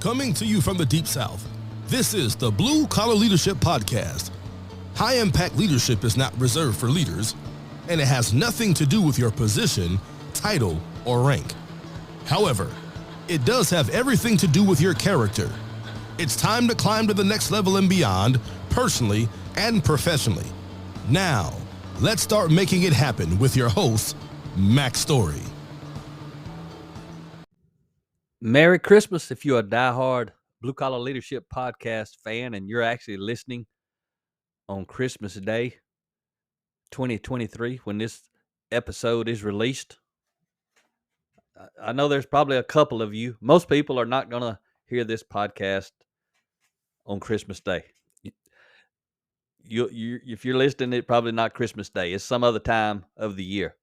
Coming to you from the Deep South, this is the Blue Collar Leadership Podcast. High-impact leadership is not reserved for leaders, and it has nothing to do with your position, title, or rank. However, it does have everything to do with your character. It's time to climb to the next level and beyond, personally and professionally. Now, let's start making it happen with your host, Mac Story. Merry Christmas if you're a diehard Blue Collar Leadership Podcast fan and you're actually listening on Christmas Day 2023 when this episode is released. I know there's probably a couple of you. Most people are not going to hear this podcast on Christmas Day. If you're listening, it's probably not Christmas Day. It's some other time of the year.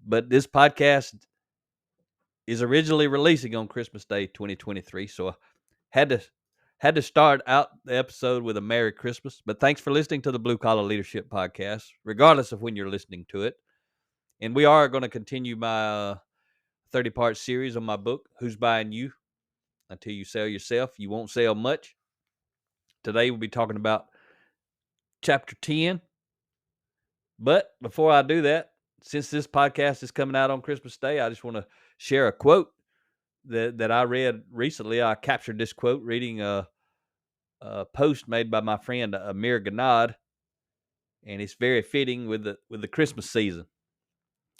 But this podcast is originally releasing on Christmas Day 2023, so I had to start out the episode with a Merry Christmas. But thanks for listening to the Blue Collar Leadership Podcast, regardless of when you're listening to it. And we are going to continue my 30-part series on my book, Who's Buying You? Until You Sell Yourself, You Won't Sell Much. Today we'll be talking about Chapter 10. But before I do that, since this podcast is coming out on Christmas Day, I just want to share a quote that I read recently. I captured this quote reading a post made by my friend Amir Ganad, and it's very fitting with the Christmas season.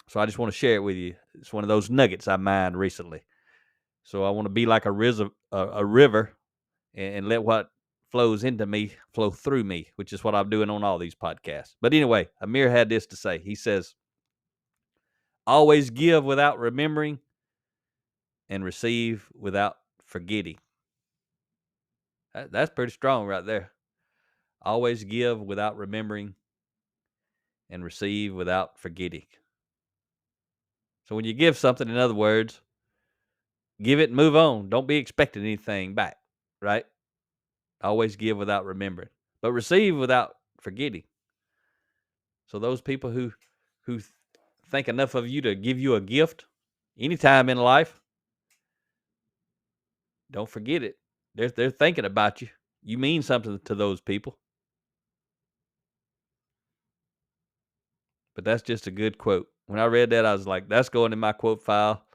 So I just want to share it with you. It's one of those nuggets I mined recently. So I want to be like a river and let what flows into me flow through me, which is what I'm doing on all these podcasts. But anyway, Amir had this to say. He says, "Always give without remembering and receive without forgetting." That's pretty strong right there. Always give without remembering and receive without forgetting. So when you give something, in other words, give it and move on. Don't be expecting anything back, right? Always give without remembering, but receive without forgetting. So those people who think enough of you to give you a gift anytime in life, don't forget it. They're thinking about you. You mean something to those people. But that's just a good quote. When I read that, I was like, that's going in my quote file.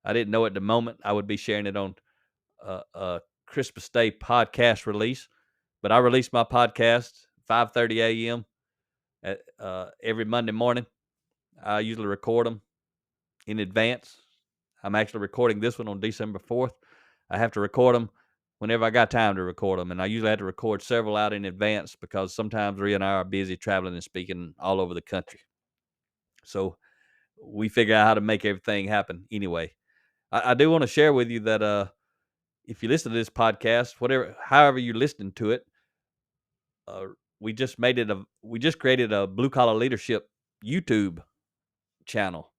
I didn't know at the moment I would be sharing it on a Christmas Day podcast release. But I release my podcast 5:30 a.m. at every Monday morning. I usually record them in advance. I'm actually recording this one on December 4th. I have to record them whenever I got time to record them. And I usually have to record several out in advance because sometimes Rhea and I are busy traveling and speaking all over the country. So we figure out how to make everything happen anyway. I do want to share with you that if you listen to this podcast, however you're listening to it, we just created a Blue Collar Leadership YouTube channel.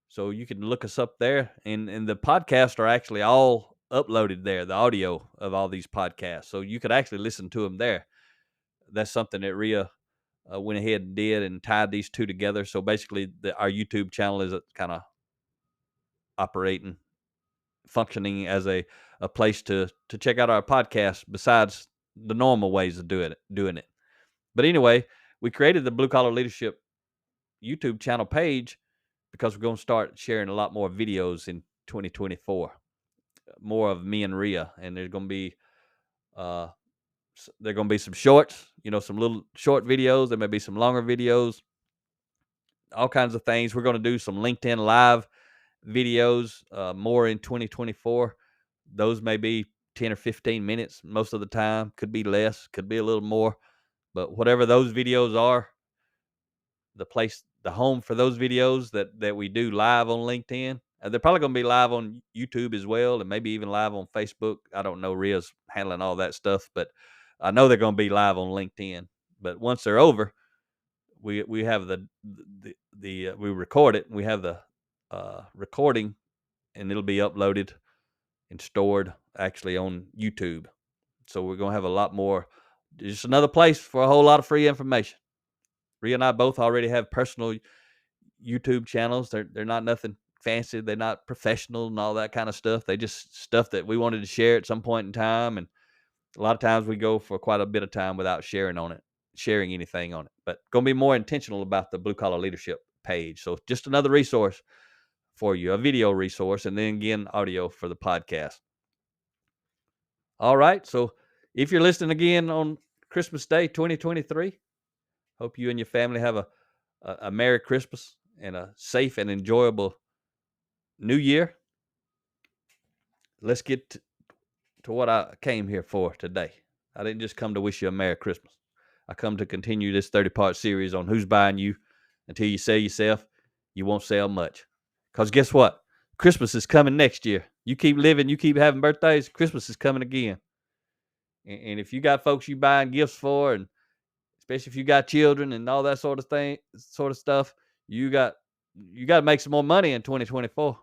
So you can look us up there, and the podcasts are actually all uploaded there, the audio of all these podcasts. So you could actually listen to them there. That's something that Rhea went ahead and did and tied these two together. So basically our YouTube channel is kind of functioning as a place to check out our podcast besides the normal ways of doing it. But anyway, we created the Blue Collar Leadership YouTube channel page because we're going to start sharing a lot more videos in 2024, more of me and Rhea, and there's going to be some shorts, some little short videos. There may be some longer videos, all kinds of things. We're going to do some LinkedIn Live videos more in 2024. Those may be 10 or 15 minutes most of the time. Could be less, could be a little more. But whatever those videos are, the home for those videos that we do live on LinkedIn, they're probably going to be live on YouTube as well, and maybe even live on Facebook. I don't know. Rhea's handling all that stuff, but I know they're going to be live on LinkedIn. But once they're over, we have we record it, and we have the recording, and it'll be uploaded and stored actually on YouTube. So we're going to have a lot more, just another place for a whole lot of free information. Rhea and I both already have personal YouTube channels. They're not nothing fancy. They're not professional and all that kind of stuff. They just stuff that we wanted to share at some point in time. And a lot of times we go for quite a bit of time without sharing anything on it. But going to be more intentional about the Blue Collar Leadership page. So just another resource for you, a video resource, and then again, audio for the podcast. All right. So if you're listening again on Christmas Day 2023, hope you and your family have a Merry Christmas and a safe and enjoyable New Year. Let's get to what I came here for today. I didn't just come to wish you a Merry Christmas. I come to continue this 30-part series on who's buying you. Until you sell yourself, you won't sell much. Because guess what? Christmas is coming next year. You keep living, you keep having birthdays, Christmas is coming again. And if you got folks you buying gifts for, and especially if you got children and all that sort of stuff, you got to make some more money in 2024.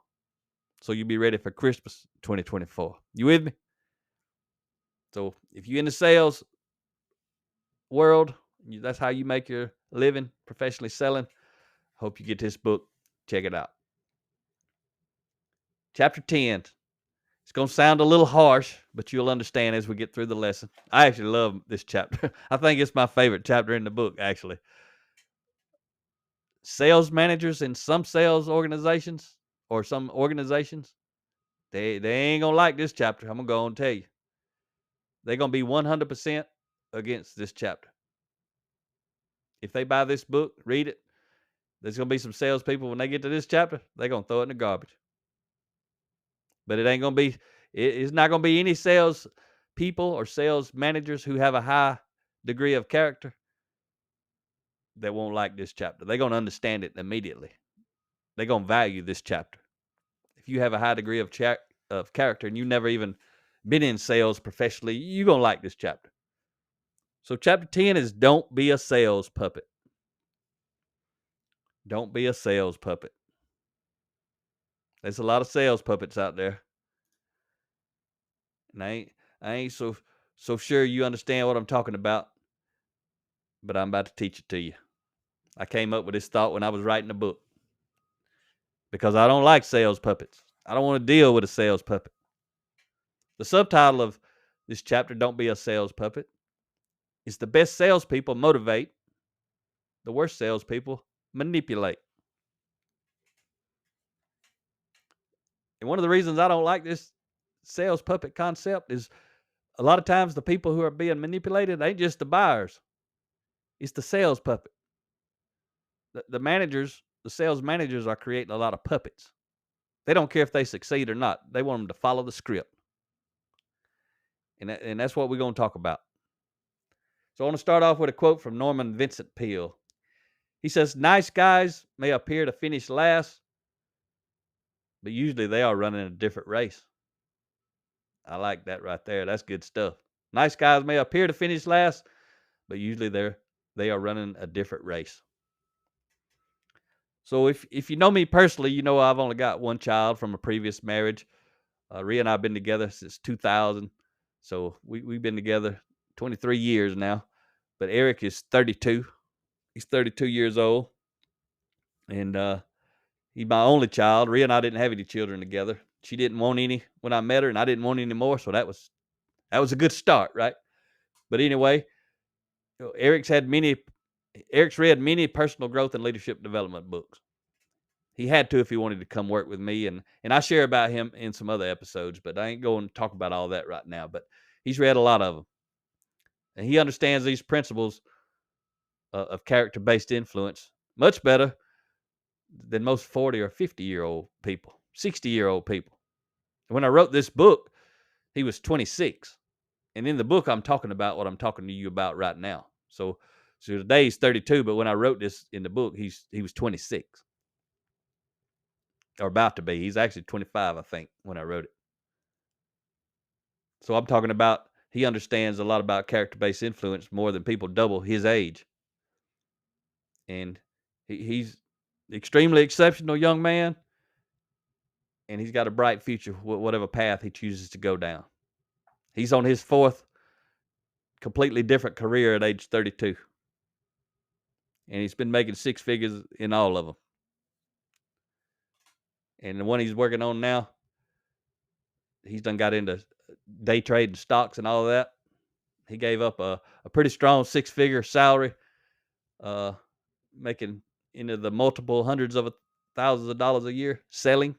So you be ready for Christmas 2024. You with me? So if you're in the sales world, that's how you make your living, professionally selling. Hope you get this book. Check it out. Chapter 10. It's going to sound a little harsh, but you'll understand as we get through the lesson. I actually love this chapter. I think it's my favorite chapter in the book, actually. Sales managers in some sales organizations or some organizations, they ain't going to like this chapter. I'm going to go and tell you. They're going to be 100% against this chapter. If they buy this book, read it, there's going to be some salespeople, when they get to this chapter, they're going to throw it in the garbage. But it ain't going to be, it's not going to be any sales people or sales managers who have a high degree of character that won't like this chapter. They're going to understand it immediately. They're going to value this chapter. If you have a high degree of character and you've never even been in sales professionally, you're going to like this chapter. So chapter 10 is don't be a sales puppet. Don't be a sales puppet. There's a lot of sales puppets out there. And I ain't so sure you understand what I'm talking about, but I'm about to teach it to you. I came up with this thought when I was writing a book because I don't like sales puppets. I don't want to deal with a sales puppet. The subtitle of this chapter, Don't Be a Sales Puppet, is the best salespeople motivate, the worst salespeople manipulate. And one of the reasons I don't like this sales puppet concept is a lot of times the people who are being manipulated ain't just the buyers. It's the sales puppet. The managers, the sales managers are creating a lot of puppets. They don't care if they succeed or not. They want them to follow the script. And that's what we're going to talk about. So I want to start off with a quote from Norman Vincent Peale. He says, "Nice guys may appear to finish last, but usually they are running a different race." I like that right there. That's good stuff. Nice guys may appear to finish last, but usually they are running a different race. So if you know me personally, you know I've only got one child from a previous marriage. Rhea and I have been together since 2000. So we've been together 23 years now. But Eric is 32. He's 32 years old. And he's my only child. Rhea and I didn't have any children together. She didn't want any when I met her, and I didn't want any more. So that was a good start, right? But anyway, Eric's read many personal growth and leadership development books. He had to if he wanted to come work with me, and I share about him in some other episodes, but I ain't going to talk about all that right now. But he's read a lot of them, and he understands these principles of character-based influence much better than most 40 or 50-year-old people, 60-year-old people. And when I wrote this book, he was 26, and in the book I'm talking about what I'm talking to you about right now. So today he's 32, but when I wrote this in the book, he was 26. Or about to be. He's actually 25, I think, when I wrote it. So I'm talking about he understands a lot about character-based influence more than people double his age. And he's an extremely exceptional young man, and he's got a bright future, whatever path he chooses to go down. He's on his fourth completely different career at age 32. And he's been making six figures in all of them. And the one he's working on now, he's done got into day trading stocks and all of that. He gave up a pretty strong 6-figure salary, making into the multiple hundreds of thousands of dollars a year selling.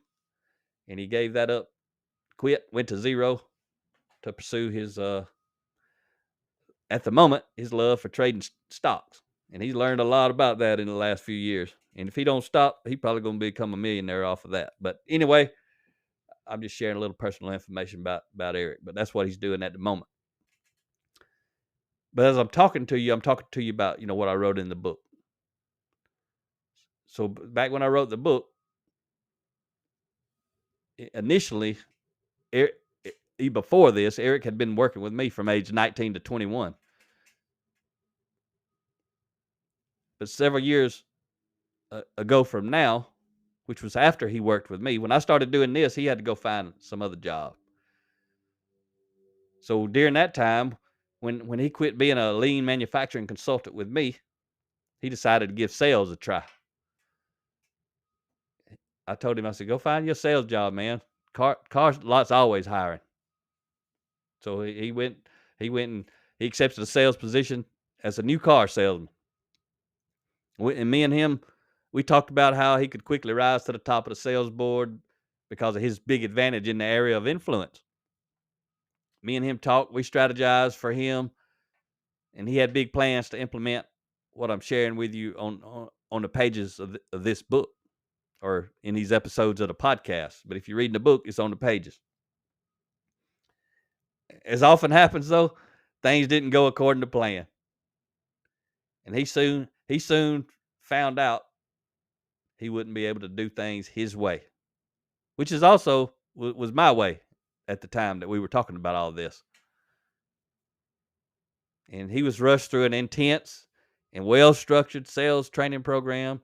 And he gave that up, quit, went to zero to pursue his, at the moment, his love for trading stocks. And he's learned a lot about that in the last few years. And if he don't stop, he's probably going to become a millionaire off of that. But anyway, I'm just sharing a little personal information about Eric. But that's what he's doing at the moment. But as I'm talking to you about, what I wrote in the book. So back when I wrote the book, initially, before this, Eric had been working with me from age 19 to 21. But several years ago from now, which was after he worked with me, when I started doing this, he had to go find some other job. So during that time, when he quit being a lean manufacturing consultant with me, he decided to give sales a try. I told him, I said, go find your sales job, man. Car lots always hiring. So he went and he accepted a sales position as a new car salesman. And me and him, we talked about how he could quickly rise to the top of the sales board because of his big advantage in the area of influence. Me and him talked, we strategized for him, and he had big plans to implement what I'm sharing with you on the pages of this book, or in these episodes of the podcast. But if you're reading the book, it's on the pages. As often happens, though, things didn't go according to plan. And he soon found out he wouldn't be able to do things his way, which is also was my way at the time that we were talking about all this. And he was rushed through an intense and well-structured sales training program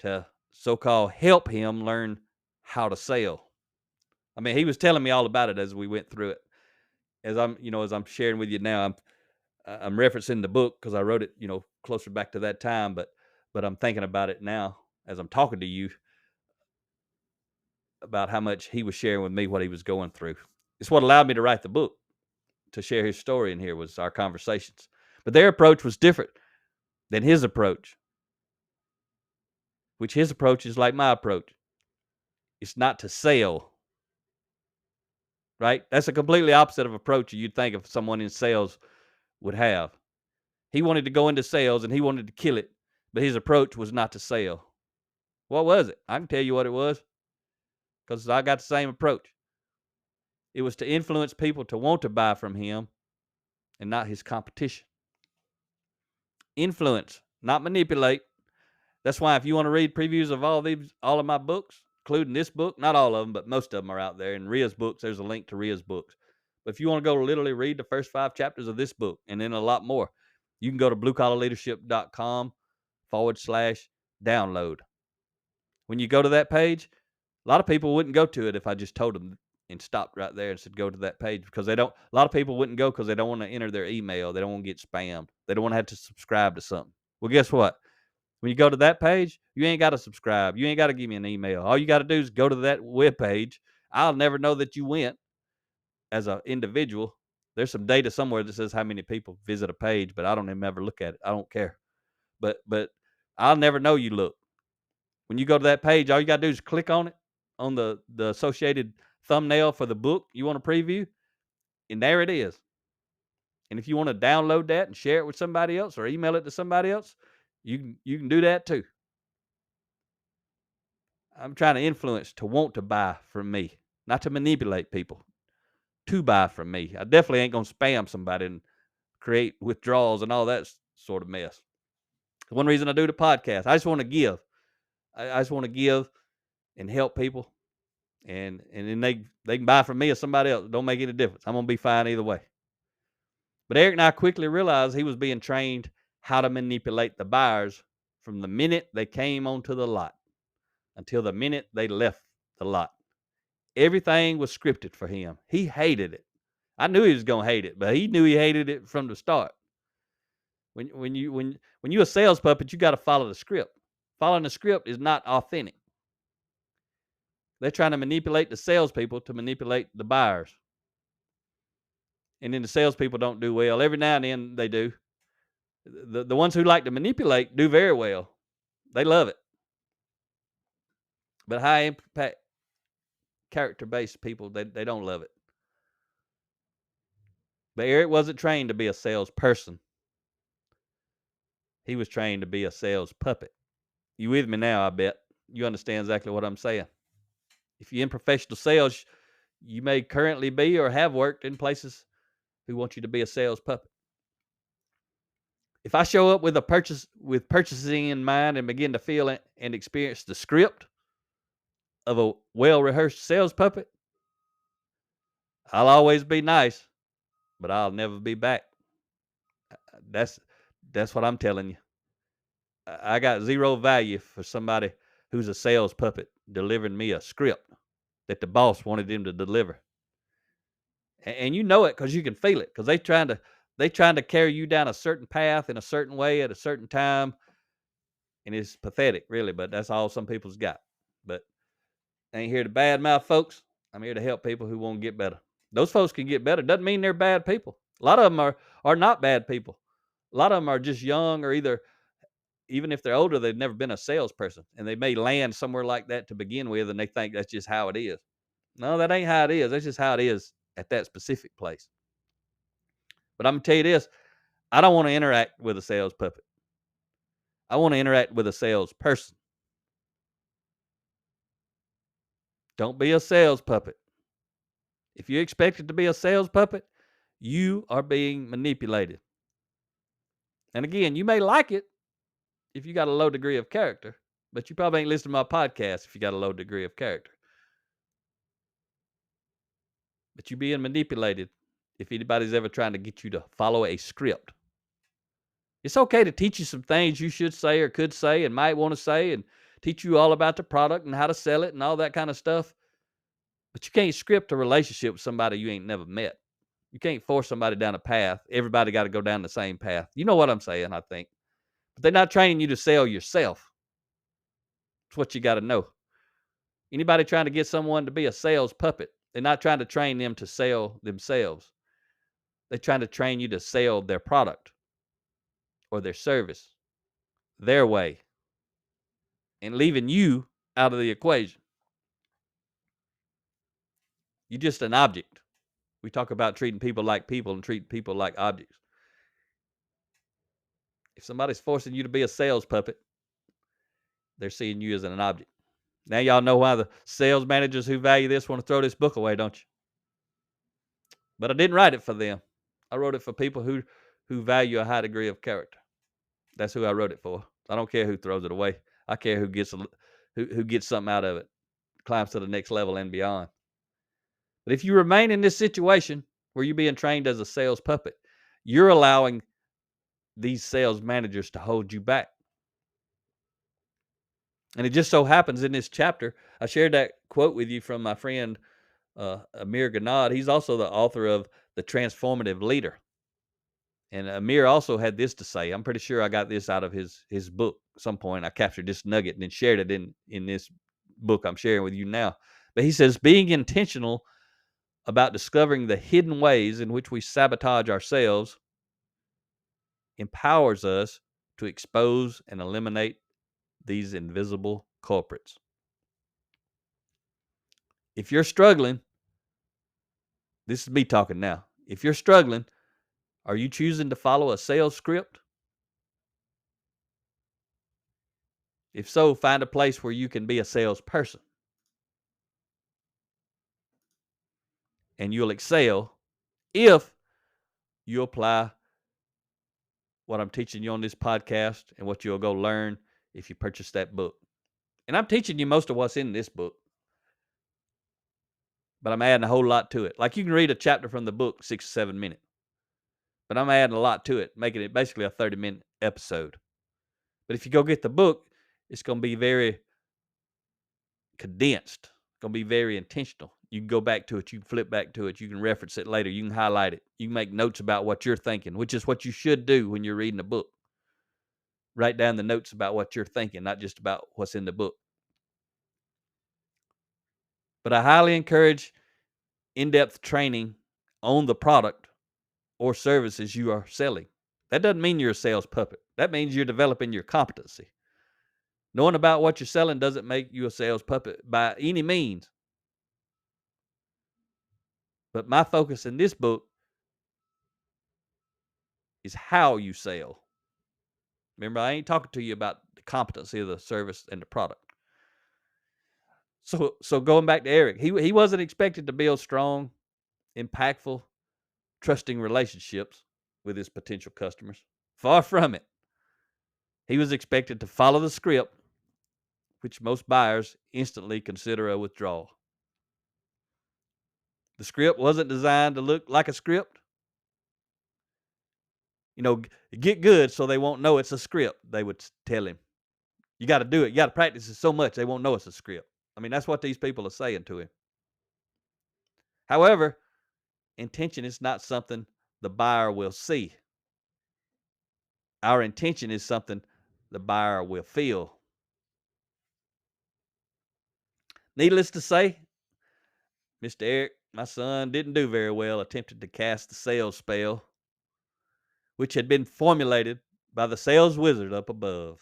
to so-called help him learn how to sell. I mean, he was telling me all about it as we went through it. As I'm sharing with you now, I'm referencing the book because I wrote it, closer back to that time, but I'm thinking about it now as I'm talking to you about how much he was sharing with me what he was going through. It's what allowed me to write the book, to share his story in here, was our conversations. But their approach was different than his approach, which his approach is like my approach. It's not to sell, right? That's a completely opposite of approach you'd think of someone in sales would have. He wanted to go into sales and he wanted to kill it, but his approach was not to sell. What was it? I can tell you what it was, because I got the same approach. It was to influence people to want to buy from him and not his competition. Influence, not manipulate. That's why if you want to read previews of all of my books, including this book, not all of them, but most of them are out there. In Ria's books, there's a link to Ria's books. But if you want to go literally read the first 5 chapters of this book and then a lot more, you can go to bluecollarleadership.com/download. When you go to that page, a lot of people wouldn't go to it if I just told them and stopped right there and said, go to that page, because a lot of people wouldn't go because they don't want to enter their email. They don't want to get spammed. They don't want to have to subscribe to something. Well, guess what? When you go to that page, you ain't got to subscribe. You ain't got to give me an email. All you got to do is go to that web page. I'll never know that you went as an individual. There's some data somewhere that says how many people visit a page, but I don't even ever look at it. I don't care. But I'll never know you look. When you go to that page, all you got to do is click on it, on the associated thumbnail for the book you want to preview, and there it is. And if you want to download that and share it with somebody else or email it to somebody else, you can do that too. I'm trying to influence to want to buy from me, not to manipulate people, to buy from me. I definitely ain't going to spam somebody and create withdrawals and all that sort of mess. One reason I do the podcast, I just want to give. I just want to give and help people. And then they can buy from me or somebody else. It don't make any difference. I'm going to be fine either way. But Eric and I quickly realized he was being trained how to manipulate the buyers from the minute they came onto the lot until the minute they left the lot. Everything was scripted for him. He hated it. I knew he was going to hate it, but he knew he hated it from the start. When you're a sales puppet, you got to follow the script. Following the script is not authentic. They're trying to manipulate the salespeople to manipulate the buyers. And then the salespeople don't do well. Every now and then they do. The ones who like to manipulate do very well. They love it. But high impact, character-based people, they don't love it. But Eric wasn't trained to be a salesperson. He was trained to be a sales puppet. You with me now, I bet. You understand exactly what I'm saying. If you're in professional sales, you may currently be or have worked in places who want you to be a sales puppet. If I show up with purchasing in mind and begin to feel and experience the script of a well-rehearsed sales puppet, I'll always be nice, but I'll never be back. That's what I'm telling you. I got zero value for somebody who's a sales puppet delivering me a script that the boss wanted him to deliver. And you know it because you can feel it, because they trying to carry you down a certain path in a certain way at a certain time. And it's pathetic, really, but that's all some people's got. But I ain't here to badmouth folks. I'm here to help people who want to get better. Those folks can get better. Doesn't mean they're bad people. A lot of them are not bad people. A lot of them are just young, or even if they're older, they've never been a salesperson, and they may land somewhere like that to begin with, and they think that's just how it is. No, that ain't how it is. That's just how it is at that specific place. But I'm going to tell you this. I don't want to interact with a sales puppet. I want to interact with a salesperson. Don't be a sales puppet. If you expect it to be a sales puppet, you are being manipulated. And again, you may like it if you got a low degree of character, but you probably ain't listening to my podcast if you got a low degree of character. But you're being manipulated if anybody's ever trying to get you to follow a script. It's okay to teach you some things you should say or could say and might want to say, and teach you all about the product and how to sell it and all that kind of stuff. But you can't script a relationship with somebody you ain't never met. You can't force somebody down a path. Everybody got to go down the same path. You know what I'm saying, I think. But they're not training you to sell yourself. That's what you got to know. Anybody trying to get someone to be a sales puppet, they're not trying to train them to sell themselves. They're trying to train you to sell their product or their service, their way, and leaving you out of the equation. You're just an object. We talk about treating people and treating people like objects. If somebody's forcing you to be a sales puppet, they're seeing you as an object. Now y'all know why the sales managers who value this want to throw this book away, don't you? But I didn't write it for them. I wrote it for people who value a high degree of character. That's who I wrote it for. I don't care who throws it away. I care who gets something out of it, climbs to the next level and beyond. But if you remain in this situation where you're being trained as a sales puppet, you're allowing these sales managers to hold you back. And it just so happens in this chapter, I shared that quote with you from my friend Amir Ganad. He's also the author of The Transformative Leader. And Amir also had this to say. I'm pretty sure I got this out of his book at some point. I captured this nugget and then shared it in this book I'm sharing with you now. But he says, being intentional about discovering the hidden ways in which we sabotage ourselves empowers us to expose and eliminate these invisible culprits. If you're struggling, this is me talking now. If you're struggling, are you choosing to follow a sales script? If so, find a place where you can be a salesperson. And you'll excel if you apply what I'm teaching you on this podcast and what you'll go learn if you purchase that book. And I'm teaching you most of what's in this book, but I'm adding a whole lot to it. Like, you can read a chapter from the book 6 or 7 minutes, but I'm adding a lot to it, making it basically a 30-minute episode. But if you go get the book, it's going to be very condensed. It's going to be very intentional. You can go back to it. You can flip back to it. You can reference it later. You can highlight it. You can make notes about what you're thinking, which is what you should do when you're reading a book. Write down the notes about what you're thinking, not just about what's in the book. But I highly encourage in-depth training on the product or services you are selling. That doesn't mean you're a sales puppet. That means you're developing your competency. Knowing about what you're selling doesn't make you a sales puppet by any means. But my focus in this book is how you sell. Remember, I ain't talking to you about the competency of the service and the product. So going back to Eric, he wasn't expected to build strong, impactful, trusting relationships with his potential customers. Far from it. He was expected to follow the script, which most buyers instantly consider a withdrawal. The script wasn't designed to look like a script. Get good so they won't know it's a script, they would tell him. You got to do it. You got to practice it so much they won't know it's a script. I mean, that's what these people are saying to him. However, intention is not something the buyer will see. Our intention is something the buyer will feel. Needless to say, Mr. Eric, my son, didn't do very well attempting to cast the sales spell, which had been formulated by the sales wizard up above.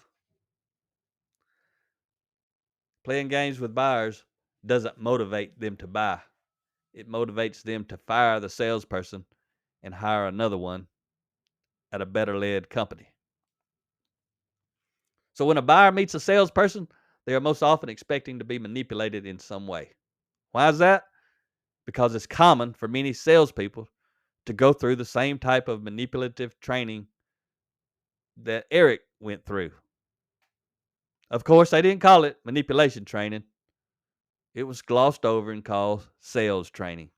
Playing games with buyers doesn't motivate them to buy. It motivates them to fire the salesperson and hire another one at a better led company. So when a buyer meets a salesperson, they are most often expecting to be manipulated in some way. Why is that? Because it's common for many salespeople to go through the same type of manipulative training that Eric went through. Of course, they didn't call it manipulation training. It was glossed over and called sales training.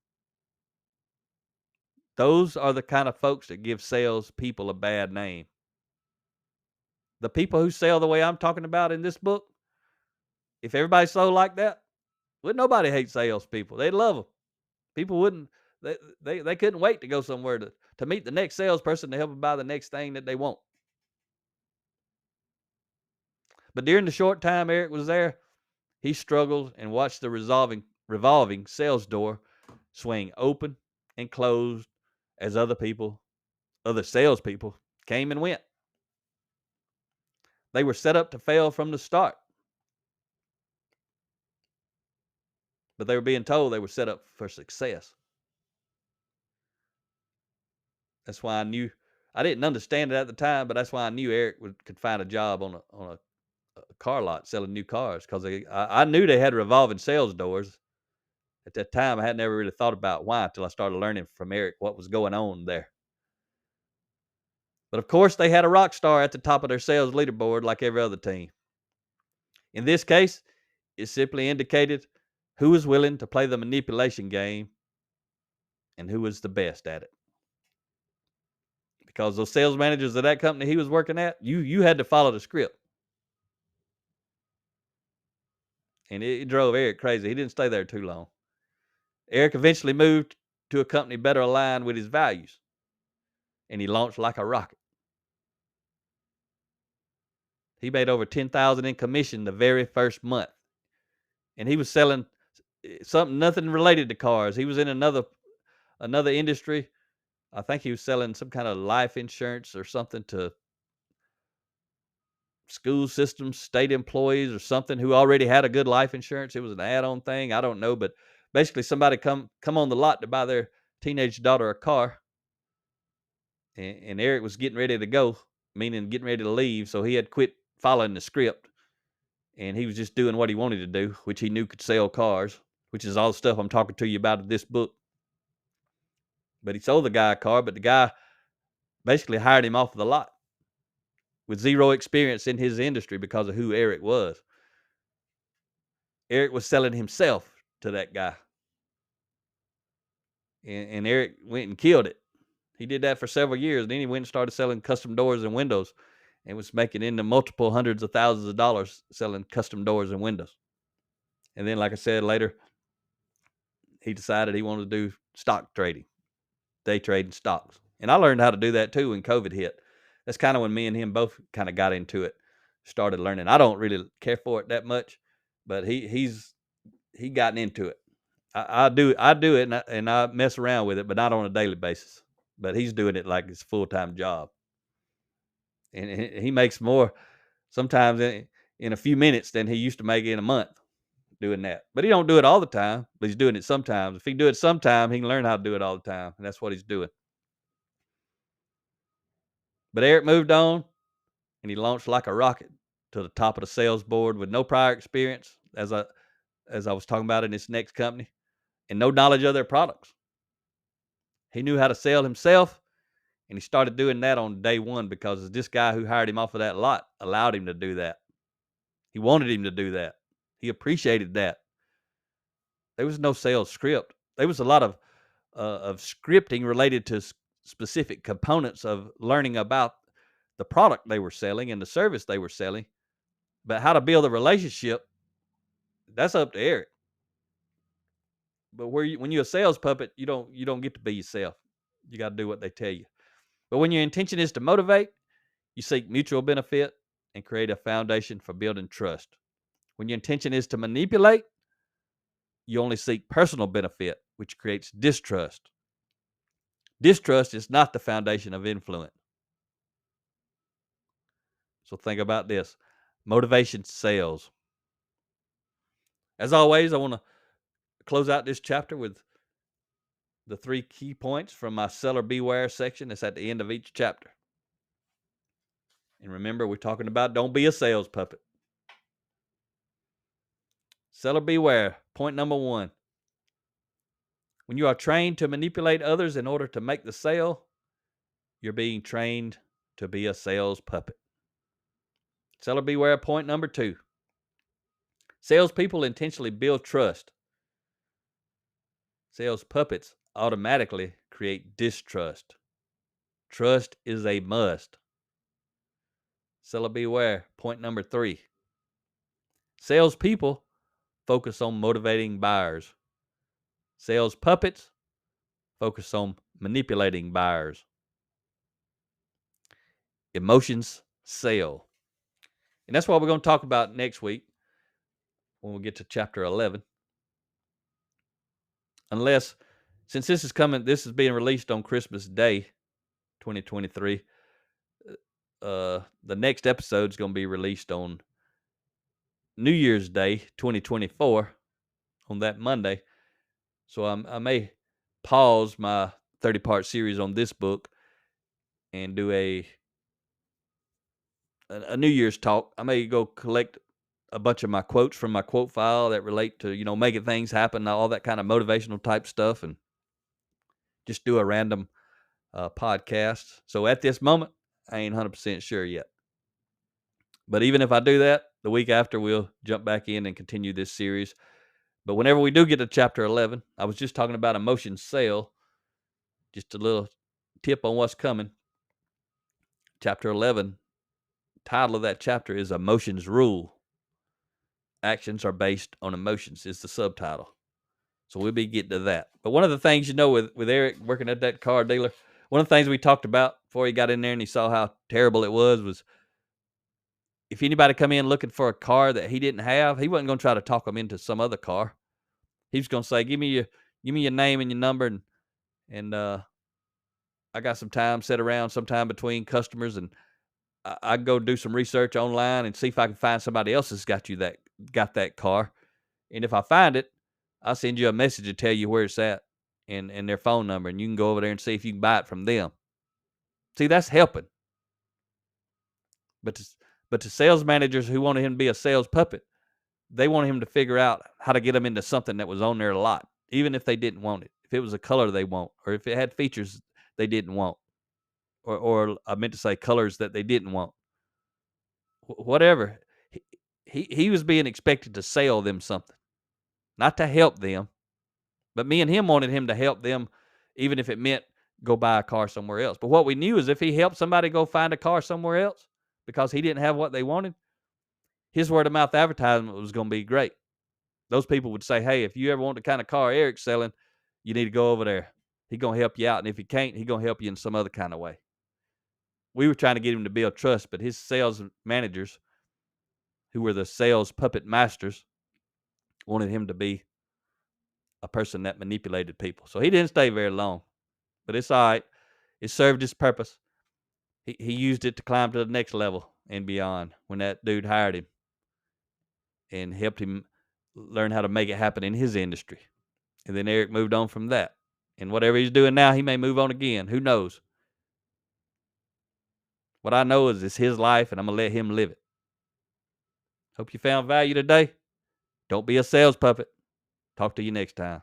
Those are the kind of folks that give sales people a bad name. The people who sell the way I'm talking about in this book, if everybody sold like that, would nobody hate salespeople? They'd love them. People wouldn't. They couldn't wait to go somewhere to meet the next salesperson to help them buy the next thing that they want. But during the short time Eric was there, he struggled and watched the revolving sales door swing open and closed as other salespeople came and went. They were set up to fail from the start. But they were being told they were set up for success. That's why I didn't understand it at the time, but that's why I knew Eric could find a job on a car lot selling new cars, because I knew they had revolving sales doors. At that time, I had never really thought about why until I started learning from Eric what was going on there. But of course, they had a rock star at the top of their sales leaderboard like every other team. In this case, it simply indicated who was willing to play the manipulation game and who was the best at it. Because those sales managers of that company he was working at, you had to follow the script. And it drove Eric crazy. He didn't stay there too long. Eric eventually moved to a company better aligned with his values, and he launched like a rocket. He made over $10,000 in commission the very first month, and he was selling nothing related to cars. He was in another industry. I think he was selling some kind of life insurance or something to school systems, state employees or something who already had a good life insurance. It was an add-on thing. I don't know, but basically somebody come on the lot to buy their teenage daughter a car. And Eric was getting ready to go, meaning getting ready to leave. So he had quit following the script, and he was just doing what he wanted to do, which he knew could sell cars, which is all the stuff I'm talking to you about in this book. But he sold the guy a car, but the guy basically hired him off of the lot with zero experience in his industry because of who Eric was. Eric was selling himself to that guy. And Eric went and killed it. He did that for several years. Then he went and started selling custom doors and windows and was making into multiple hundreds of thousands of dollars selling custom doors and windows. And then, like I said, later, he decided he wanted to do stock trading, day trading stocks. And I learned how to do that too when COVID hit. That's kind of when me and him both kind of got into it, started learning. I don't really care for it that much, but he gotten into it. I do it, and I mess around with it, but not on a daily basis. But he's doing it like it's a full-time job, and he makes more sometimes in a few minutes than he used to make in a month doing that. But he don't do it all the time, but he's doing it sometimes. If he do it sometime, he can learn how to do it all the time, and that's what he's doing. But Eric moved on, and he launched like a rocket to the top of the sales board with no prior experience, as I was talking about in this next company, and no knowledge of their products. He knew how to sell himself, and he started doing that on day one because this guy who hired him off of that lot allowed him to do that. He wanted him to do that. He appreciated that. There was no sales script. There was a lot of scripting related to specific components of learning about the product they were selling and the service they were selling. But how to build a relationship, that's up to Eric. But when you're a sales puppet, you don't get to be yourself. You got to do what they tell you. But when your intention is to motivate, you seek mutual benefit and create a foundation for building trust. When your intention is to manipulate, you only seek personal benefit, which creates distrust. Distrust is not the foundation of influence. So think about this. Motivation sells. As always, I want to close out this chapter with the 3 key points from my Seller Beware section. It's at the end of each chapter. And remember, we're talking about don't be a sales puppet. Seller Beware, point number 1. When you are trained to manipulate others in order to make the sale, you're being trained to be a sales puppet. Seller Beware, point number 2. Salespeople intentionally build trust. Sales puppets automatically create distrust. Trust is a must. Seller Beware, point number 3. Salespeople focus on motivating buyers. Sales puppets focus on manipulating buyers. Emotions sell. And that's what we're going to talk about next week when we get to chapter 11. Unless, since this is being released on Christmas Day, 2023, the next episode is going to be released on New Year's Day, 2024, on that Monday. So I may pause my 30-part series on this book and do a New Year's talk. I may go collect a bunch of my quotes from my quote file that relate to, making things happen, all that kind of motivational type stuff, and just do a random podcast. So at this moment, I ain't 100% sure yet. But even if I do that, the week after, we'll jump back in and continue this series. But whenever we do get to chapter 11, I was just talking about emotion sale. Just a little tip on what's coming. Chapter 11, title of that chapter is Emotions Rule. Actions are based on emotions is the subtitle. So we'll be getting to that. But one of the things, with Eric working at that car dealer, one of the things we talked about before he got in there and he saw how terrible it was if anybody come in looking for a car that he didn't have, he wasn't going to try to talk them into some other car. He was going to say, give me your name and your number, and I got some time set around sometime between customers, and I go do some research online and see if I can find somebody else that's got that car. And if I find it, I'll send you a message to tell you where it's at and their phone number, and you can go over there and see if you can buy it from them. See, that's helping. But to sales managers who wanted him to be a sales puppet, they wanted him to figure out how to get them into something that was on their lot, even if they didn't want it. If it was a color they want, or if it had features they didn't want, or I meant to say colors that they didn't want. Whatever. He was being expected to sell them something, not to help them. But me and him wanted him to help them, even if it meant go buy a car somewhere else. But what we knew is if he helped somebody go find a car somewhere else because he didn't have what they wanted, his word of mouth advertisement was going to be great. Those people would say, hey, if you ever want the kind of car Eric's selling, you need to go over there. He's going to help you out. And if he can't, he's going to help you in some other kind of way. We were trying to get him to build trust, but his sales managers, who were the sales puppet masters, wanted him to be a person that manipulated people. So he didn't stay very long, but it's all right. It served its purpose. He used it to climb to the next level and beyond when that dude hired him and helped him learn how to make it happen in his industry. And then Eric moved on from that. And whatever he's doing now, he may move on again. Who knows? What I know is it's his life, and I'm going to let him live it. Hope you found value today. Don't be a sales puppet. Talk to you next time.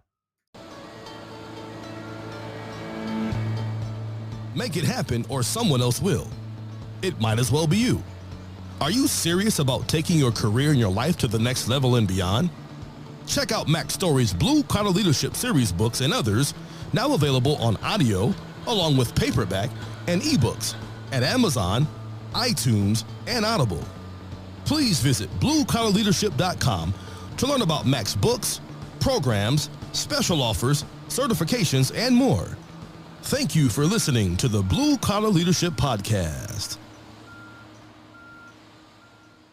Make it happen or someone else will. It might as well be you. Are you serious about taking your career and your life to the next level and beyond? Check out Mac Story's Blue Collar Leadership series books and others, now available on audio, along with paperback and ebooks at Amazon, iTunes, and Audible. Please visit bluecollarleadership.com to learn about Mac's books, programs, special offers, certifications, and more. Thank you for listening to the Blue Collar Leadership Podcast.